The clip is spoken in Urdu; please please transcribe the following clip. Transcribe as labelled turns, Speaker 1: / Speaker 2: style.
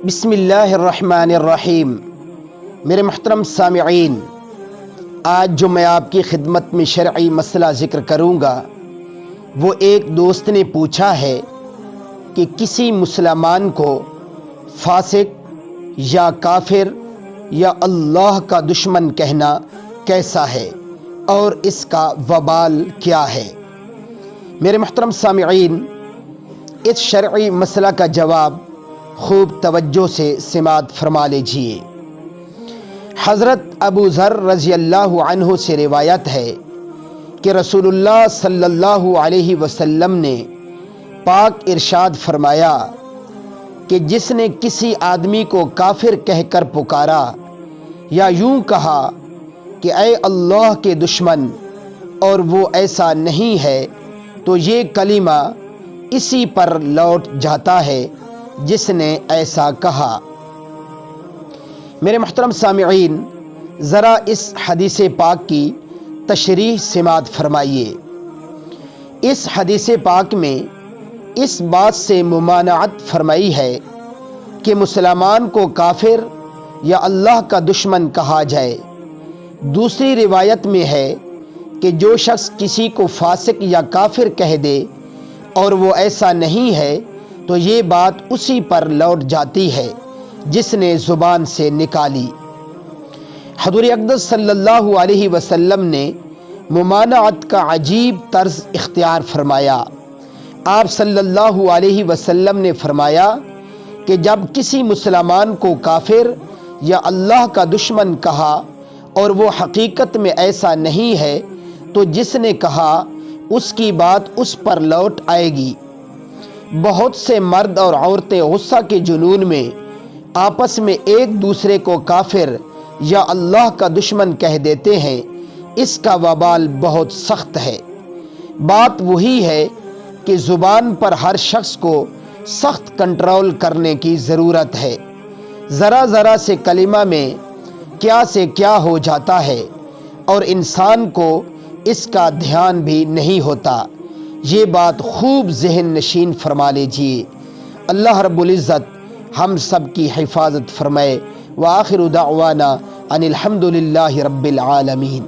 Speaker 1: بسم اللہ الرحمن الرحیم۔ میرے محترم سامعین، آج جو میں آپ کی خدمت میں شرعی مسئلہ ذکر کروں گا وہ ایک دوست نے پوچھا ہے کہ کسی مسلمان کو فاسق یا کافر یا اللہ کا دشمن کہنا کیسا ہے اور اس کا وبال کیا ہے؟ میرے محترم سامعین، اس شرعی مسئلہ کا جواب خوب توجہ سے سماعت فرما لیجیے۔ حضرت ابو ذر رضی اللہ عنہ سے روایت ہے کہ رسول اللہ صلی اللہ علیہ وسلم نے پاک ارشاد فرمایا کہ جس نے کسی آدمی کو کافر کہہ کر پکارا یا یوں کہا کہ اے اللہ کے دشمن اور وہ ایسا نہیں ہے، تو یہ کلمہ اسی پر لوٹ جاتا ہے جس نے ایسا کہا۔ میرے محترم سامعین، ذرا اس حدیث پاک کی تشریح سماعت فرمائیے۔ اس حدیث پاک میں اس بات سے ممانعت فرمائی ہے کہ مسلمان کو کافر یا اللہ کا دشمن کہا جائے۔ دوسری روایت میں ہے کہ جو شخص کسی کو فاسق یا کافر کہہ دے اور وہ ایسا نہیں ہے تو یہ بات اسی پر لوٹ جاتی ہے جس نے زبان سے نکالی۔ حضور اقدس صلی اللہ علیہ وسلم نے ممانعت کا عجیب طرز اختیار فرمایا۔ آپ صلی اللہ علیہ وسلم نے فرمایا کہ جب کسی مسلمان کو کافر یا اللہ کا دشمن کہا اور وہ حقیقت میں ایسا نہیں ہے تو جس نے کہا اس کی بات اس پر لوٹ آئے گی۔ بہت سے مرد اور عورتیں غصہ کے جنون میں آپس میں ایک دوسرے کو کافر یا اللہ کا دشمن کہہ دیتے ہیں۔ اس کا وبال بہت سخت ہے۔ بات وہی ہے کہ زبان پر ہر شخص کو سخت کنٹرول کرنے کی ضرورت ہے۔ ذرا ذرا سے کلمہ میں کیا سے کیا ہو جاتا ہے اور انسان کو اس کا دھیان بھی نہیں ہوتا۔ یہ بات خوب ذہن نشین فرما لیجیے۔ اللہ رب العزت ہم سب کی حفاظت فرمائے۔ وآخر دعوانا ان الحمد للہ رب العالمین۔